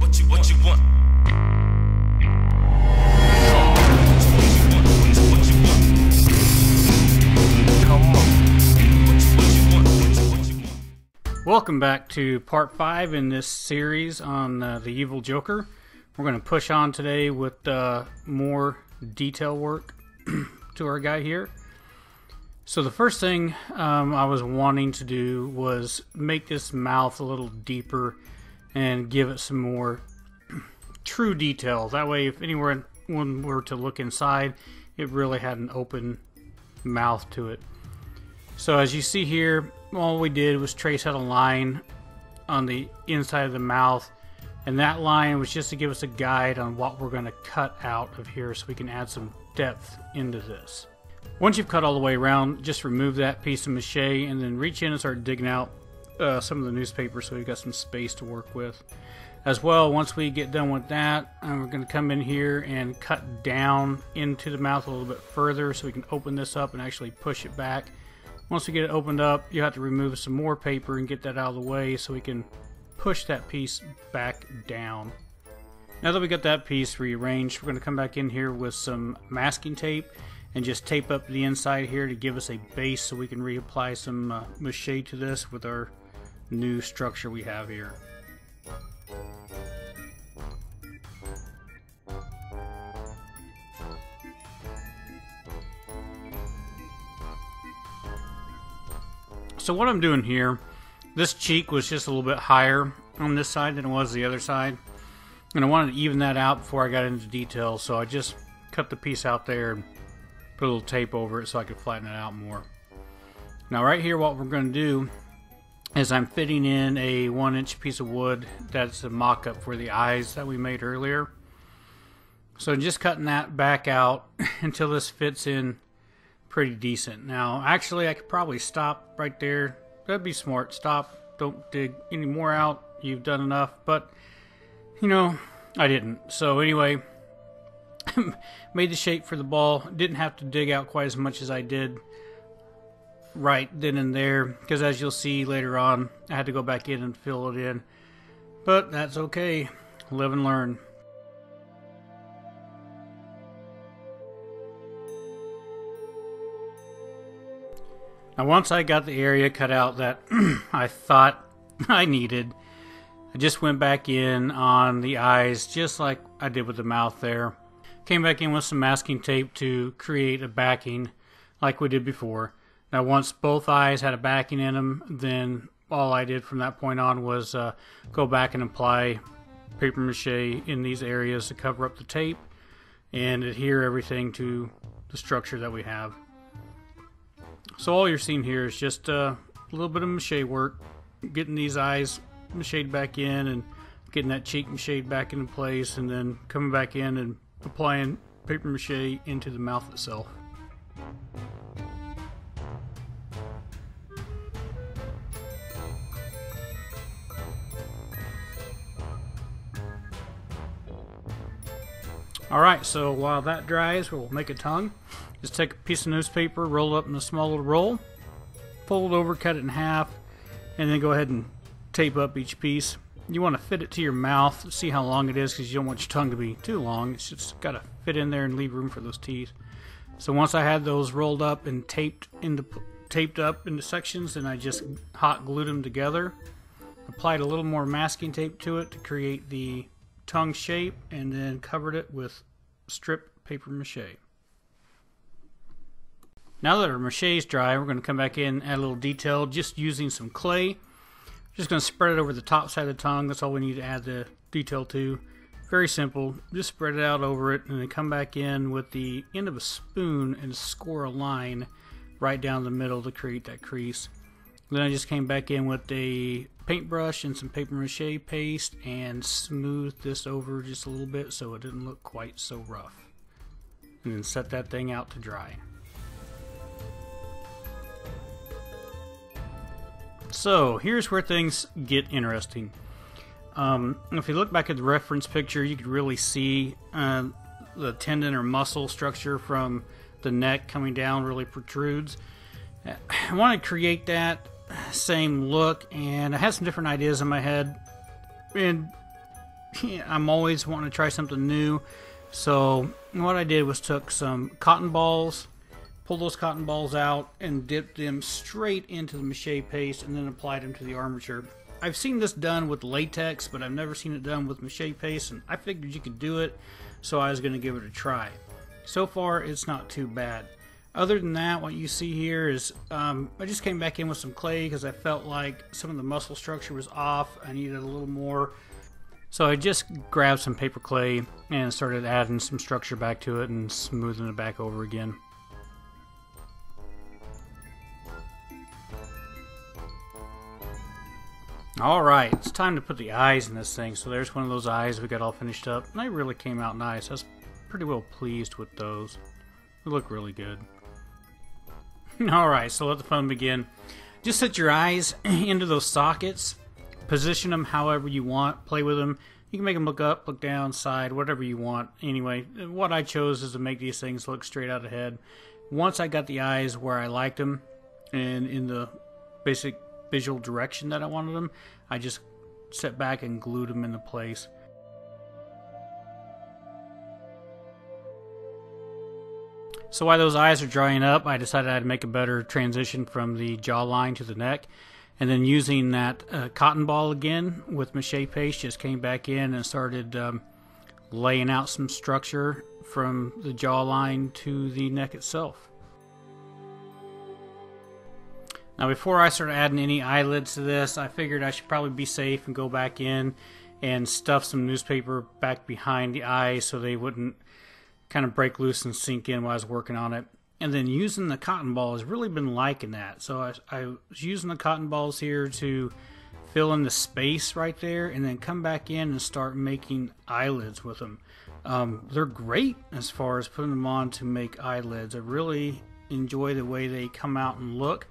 What you want? Welcome back to part 5 in this series on the Evil Joker. We're going to push on today with more detail work to our guy here. So the first thing I was wanting to do was make this mouth a little deeper and give it some more true detail. That way if anyone were to look inside, it really had an open mouth to it. So as you see here, all we did was trace out a line on the inside of the mouth, and that line was just to give us a guide on what we're going to cut out of here so we can add some depth into this. Once you've cut all the way around, just remove that piece of mache and then reach in and start digging out some of the newspaper so we've got some space to work with. As well, once we get done with that, we're going to come in here and cut down into the mouth a little bit further so we can open this up and actually push it back. Once we get it opened up, you have to remove some more paper and get that out of the way so we can push that piece back down. Now that we got that piece rearranged, we're going to come back in here with some masking tape and just tape up the inside here to give us a base so we can reapply some mache to this with our new structure we have here. So what I'm doing here, this cheek was just a little bit higher on this side than it was the other side. And I wanted to even that out before I got into detail, so I just cut the piece out there and put a little tape over it so I could flatten it out more. Now right here what we're going to do is I'm fitting in a 1-inch piece of wood that's a mock-up for the eyes that we made earlier. So just cutting that back out until this fits in pretty decent. Now actually I could probably stop right there. That'd be smart. Stop, don't dig any more out, you've done enough, but you know, I didn't. So anyway, made the shape for the ball. Didn't have to dig out quite as much as I did right then and there, because as you'll see later on I had to go back in and fill it in, but that's okay, live and learn. Now once I got the area cut out that I thought I needed, I just went back in on the eyes just like I did with the mouth there. Came back in with some masking tape to create a backing like we did before. Now once both eyes had a backing in them, then all I did from that point on was go back and apply paper mache in these areas to cover up the tape and adhere everything to the structure that we have. So all you're seeing here is just a little bit of mache work, getting these eyes mached back in and getting that cheek mached back into place, and then coming back in and applying paper mache into the mouth itself. Alright, so while that dries, we'll make a tongue. Just take a piece of newspaper, roll it up in a small little roll, fold it over, cut it in half, and then go ahead and tape up each piece. You want to fit it to your mouth, see how long it is, because you don't want your tongue to be too long. It's just got to fit in there and leave room for those teeth. So once I had those rolled up and taped up into sections, then I just hot glued them together. Applied a little more masking tape to it to create the tongue shape, and then covered it with strip paper mache. Now that our mache is dry, we're going to come back in, add a little detail, just using some clay. Just going to spread it over the top side of the tongue. That's all we need to add the detail to. Very simple. Just spread it out over it, and then come back in with the end of a spoon and score a line right down the middle to create that crease. Then I just came back in with a paintbrush and some paper mache paste and smoothed this over just a little bit so it didn't look quite so rough. And then set that thing out to dry. So here's where things get interesting. If you look back at the reference picture, you could really see the tendon or muscle structure from the neck coming down really protrudes. I want to create that same look, and I had some different ideas in my head. And I'm always wanting to try something new. So what I did was took some cotton balls, pulled those cotton balls out, and dipped them straight into the mache paste, and then applied them to the armature. I've seen this done with latex, but I've never seen it done with mache paste, and I figured you could do it, so I was going to give it a try. So far, it's not too bad. Other than that, what you see here is I just came back in with some clay because I felt like some of the muscle structure was off. I needed a little more. So I just grabbed some paper clay and started adding some structure back to it and smoothing it back over again. Alright, it's time to put the eyes in this thing. So there's one of those eyes we got all finished up, and they really came out nice. I was pretty well pleased with those. They look really good. Alright, so let the fun begin. Just set your eyes into those sockets, position them however you want, play with them. You can make them look up, look down, side, whatever you want. Anyway, what I chose is to make these things look straight out ahead. Once I got the eyes where I liked them and in the basic visual direction that I wanted them, I just set back and glued them into place. So while those eyes are drying up, I decided I'd make a better transition from the jawline to the neck. And then using that cotton ball again with mache paste, just came back in and started laying out some structure from the jawline to the neck itself. Now before I start adding any eyelids to this, I figured I should probably be safe and go back in and stuff some newspaper back behind the eyes so they wouldn't kind of break loose and sink in while I was working on it. And then using the cotton ball has really been liking that. So I was using the cotton balls here to fill in the space right there and then come back in and start making eyelids with them. They're great as far as putting them on to make eyelids. I really enjoy the way they come out and look.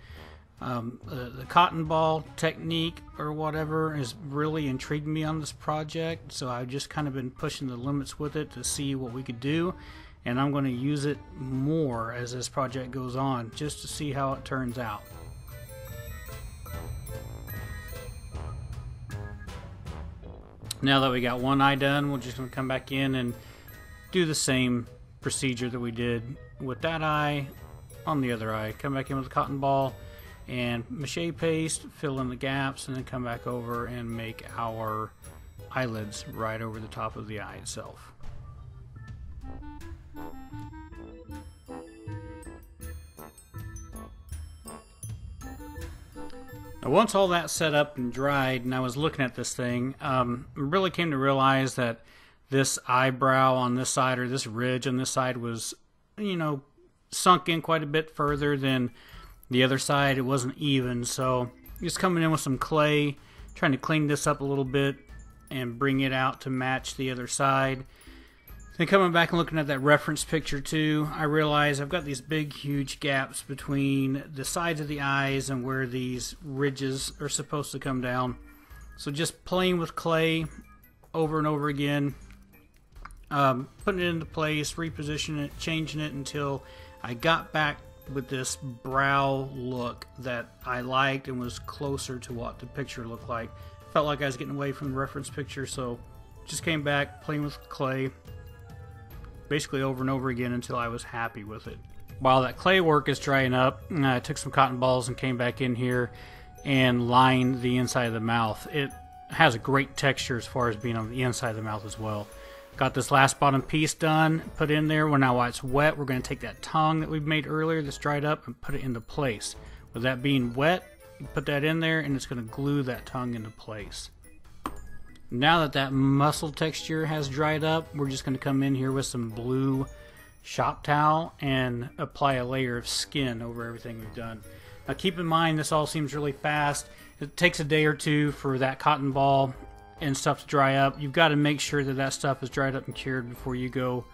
The cotton ball technique or whatever has really intrigued me on this project, so I've just kind of been pushing the limits with it to see what we could do, and I'm going to use it more as this project goes on just to see how it turns out. Now that we got one eye done, we're just going to come back in and do the same procedure that we did with that eye on the other eye. Come back in with the cotton ball and mache paste, fill in the gaps, and then come back over and make our eyelids right over the top of the eye itself. Now once all that set up and dried and I was looking at this thing, I really came to realize that this eyebrow on this side, or this ridge on this side, was, you know, sunk in quite a bit further than the other side. It wasn't even, so just coming in with some clay, trying to clean this up a little bit and bring it out to match the other side. Then coming back and looking at that reference picture too, I realize I've got these big huge gaps between the sides of the eyes and where these ridges are supposed to come down. So just playing with clay over and over again, putting it into place, repositioning it, changing it until I got back with this brow look that I liked and was closer to what the picture looked like. Felt like I was getting away from the reference picture, so just came back playing with clay basically over and over again until I was happy with it. While that clay work is drying up, I took some cotton balls and came back in here and lined the inside of the mouth. It has a great texture as far as being on the inside of the mouth as well. Got this last bottom piece done, put in there. Well, now while it's wet, we're going to take that tongue that we've made earlier that's dried up and put it into place. With that being wet, you put that in there and it's going to glue that tongue into place. Now that that muscle texture has dried up, we're just going to come in here with some blue shop towel and apply a layer of skin over everything we've done. Now keep in mind, this all seems really fast. It takes a day or two for that cotton ball and stuff to dry up. You've got to make sure that that stuff is dried up and cured before you go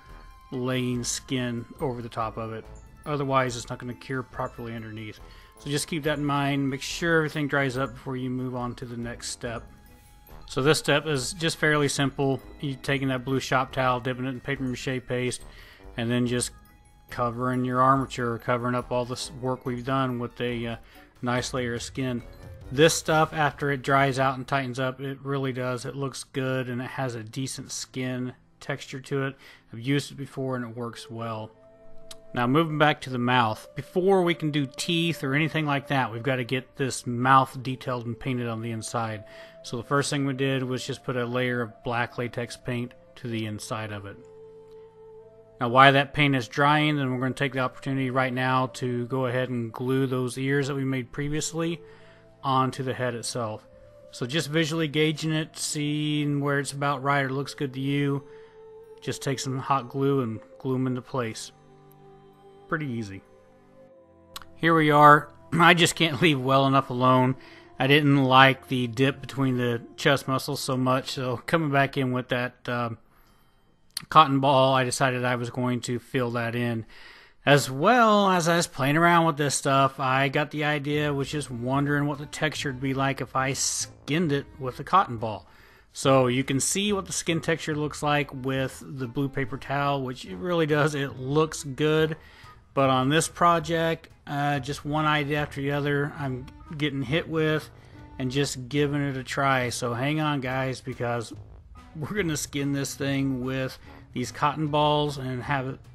laying skin over the top of it. Otherwise, it's not going to cure properly underneath. So just keep that in mind. Make sure everything dries up before you move on to the next step. So this step is just fairly simple. You taking that blue shop towel, dipping it in paper mache paste, and then just covering your armature, covering up all this work we've done with a nice layer of skin. This stuff, after it dries out and tightens up, it really does. It looks good and it has a decent skin texture to it. I've used it before and it works well. Now moving back to the mouth. Before we can do teeth or anything like that, we've got to get this mouth detailed and painted on the inside. So the first thing we did was just put a layer of black latex paint to the inside of it. Now while that paint is drying, then we're going to take the opportunity right now to go ahead and glue those ears that we made previously onto the head itself. So just visually gauging it, seeing where it's about right or looks good to you, just take some hot glue and glue them into place. Pretty easy. Here we are. I just can't leave well enough alone. I didn't like the dip between the chest muscles so much, so coming back in with that cotton ball, I decided I was going to fill that in. As well as I was playing around with this stuff, I got the idea, was just wondering what the texture would be like if I skinned it with a cotton ball. So you can see what the skin texture looks like with the blue paper towel, which it really does. It looks good. But on this project, just one idea after the other I'm getting hit with and just giving it a try. So hang on, guys, because we're going to skin this thing with these cotton balls and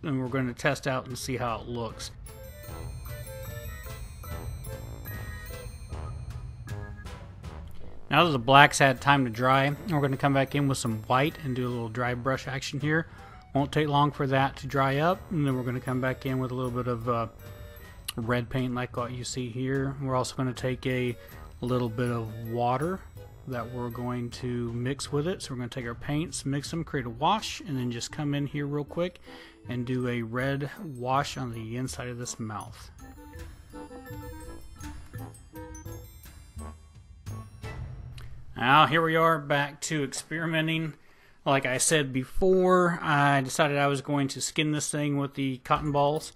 we're going to test out and see how it looks. Now that the blacks had time to dry, we're going to come back in with some white and do a little dry brush action here. Won't take long for that to dry up, and then we're going to come back in with a little bit of red paint like what you see here. We're also going to take a little bit of water that we're going to mix with it. So we're going to take our paints, mix them, create a wash, and then just come in here real quick and do a red wash on the inside of this mouth. Now here we are back to experimenting. Like I said before, I decided I was going to skin this thing with the cotton balls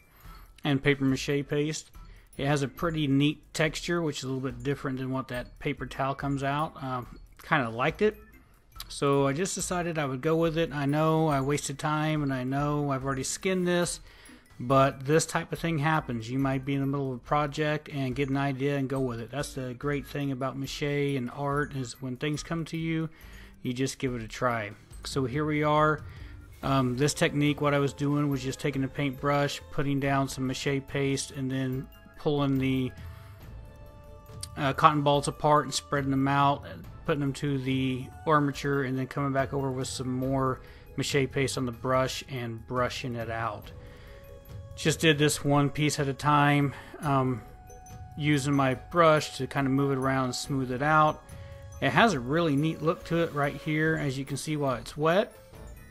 and paper mache paste. It has a pretty neat texture, which is a little bit different than what that paper towel comes out. Kind of liked it, so I just decided I would go with it. I know I wasted time, and I know I've already skinned this, but this type of thing happens. You might be in the middle of a project and get an idea and go with it. That's the great thing about mache and art, is when things come to you, you just give it a try. So here we are. This technique, what I was doing was just taking a paintbrush, putting down some mache paste, and then pulling the cotton balls apart and spreading them out, putting them to the armature, and then coming back over with some more mache paste on the brush and brushing it out. Just did this one piece at a time, using my brush to kind of move it around and smooth it out. It has a really neat look to it right here, as you can see while it's wet.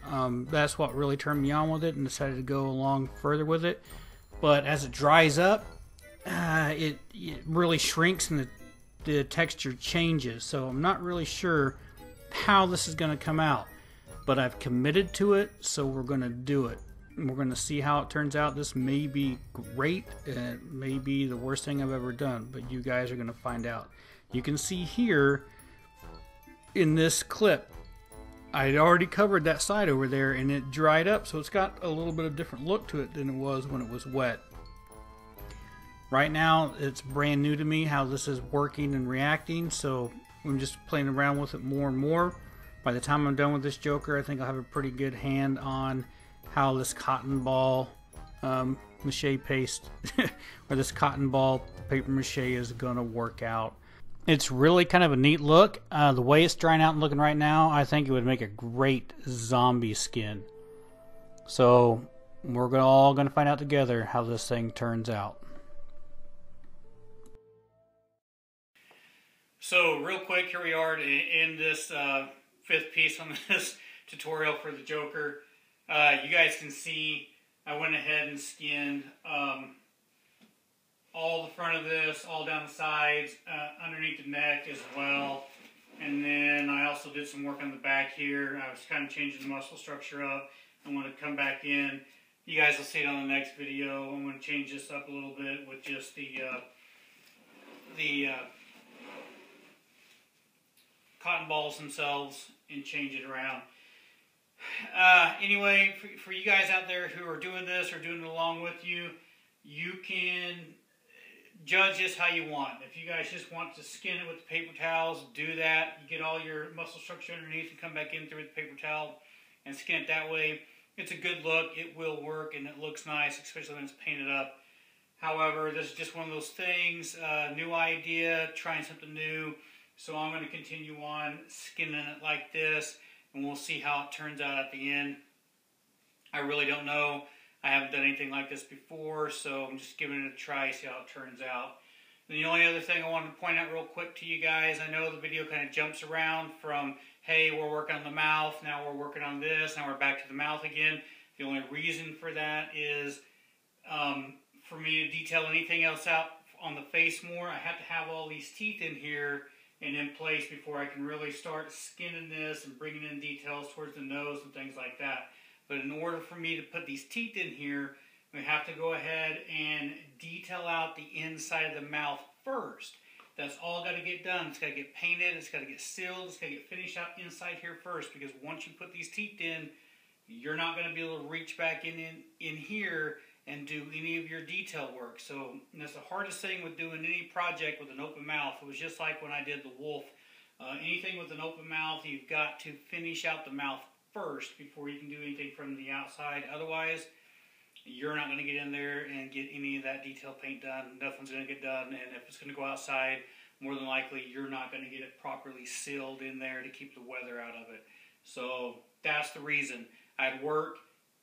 That's what really turned me on with it and decided to go along further with it. But as it dries up, it really shrinks and the texture changes. So I'm not really sure how this is going to come out. But I've committed to it, so we're going to do it. We're going to see how it turns out. This may be great. It may be the worst thing I've ever done. But you guys are going to find out. You can see here in this clip, I had already covered that side over there and it dried up, so it's got a little bit of different look to it than it was when it was wet. Right now it's brand new to me how this is working and reacting, so I'm just playing around with it more and more. By the time I'm done with this Joker, I think I'll have a pretty good hand on how this cotton ball mache paste or this cotton ball paper mache is going to work out. It's really kind of a neat look. The way it's drying out and looking right now, I think it would make a great zombie skin. So we're all going to find out together how this thing turns out. So real quick, here we are to end this fifth piece on this tutorial for the Joker. You guys can see I went ahead and skinned all the front of this, all down the sides, underneath the neck as well. And then I also did some work on the back here. I was kind of changing the muscle structure up. I'm going to come back in. You guys will see it on the next video. I'm going to change this up a little bit with just the cotton balls themselves and change it around. Anyway, for you guys out there who are doing this or doing it along with you, you can judge this how you want. If you guys just want to skin it with the paper towels, do that. You get all your muscle structure underneath and come back in through the paper towel and skin it that way. It's a good look. It will work and it looks nice, especially when it's painted up. However, this is just one of those things, new idea, trying something new. So I'm going to continue on skinning it like this, and we'll see how it turns out at the end. I really don't know. I haven't done anything like this before, so I'm just giving it a try, see how it turns out. And the only other thing I wanted to point out real quick to you guys, I know the video kind of jumps around from, hey, we're working on the mouth, now we're working on this, now we're back to the mouth again. The only reason for that is for me to detail anything else out on the face more, I have to have all these teeth in here and in place before I can really start skinning this and bringing in details towards the nose and things like that. But in order for me to put these teeth in here, we have to go ahead and detail out the inside of the mouth first. That's all got to get done. It's got to get painted, it's got to get sealed, it's got to get finished out inside here first, because once you put these teeth in, you're not going to be able to reach back in here and do any of your detail work. So that's the hardest thing with doing any project with an open mouth. It was just like when I did the wolf. Anything with an open mouth, you've got to finish out the mouth first before you can do anything from the outside. Otherwise, you're not going to get in there and get any of that detail paint done. Nothing's going to get done, and if it's going to go outside, more than likely you're not going to get it properly sealed in there to keep the weather out of it. So that's the reason. I'd work,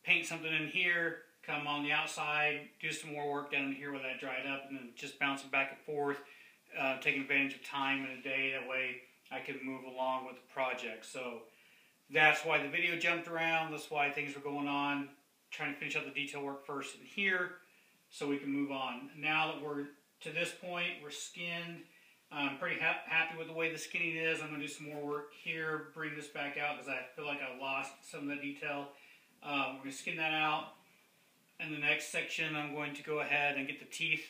paint something in here, come on the outside, do some more work down in here where that dried up, and then just bounce it back and forth, taking advantage of time in a day. That way I can move along with the project. So that's why the video jumped around. That's why things were going on. Trying to finish out the detail work first in here so we can move on. Now that we're to this point, we're skinned. I'm pretty happy with the way the skinning is. I'm going to do some more work here, bring this back out because I feel like I lost some of the detail. We're going to skin that out. In the next section, I'm going to go ahead and get the teeth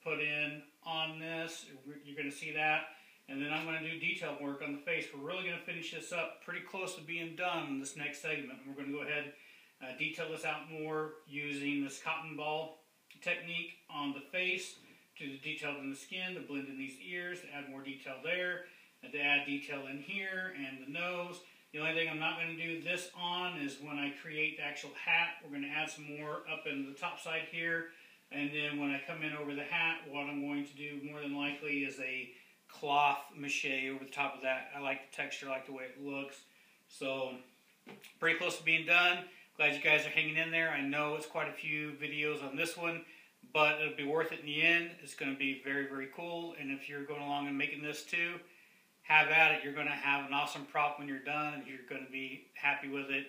put in on this. You're going to see that. And then I'm going to do detail work on the face. We're really going to finish this up pretty close to being done in this next segment. And we're going to go ahead and detail this out more using this cotton ball technique on the face to the detail in the skin, to blend in these ears, to add more detail there, and to add detail in here and the nose. The only thing I'm not going to do this on is when I create the actual hat. We're going to add some more up in the top side here. And then when I come in over the hat, what I'm going to do more than likely is a cloth mache over the top of that. I like the texture, I like the way it looks. So pretty close to being done. Glad you guys are hanging in there. I know it's quite a few videos on this one, but it'll be worth it in the end. It's going to be very, very cool. And if you're going along and making this too, have at it. You're going to have an awesome prop when you're done. You're going to be happy with it.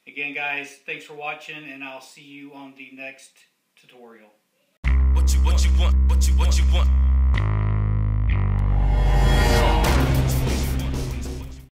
Again, guys, thanks for watching, and I'll see you on the next tutorial. What you want?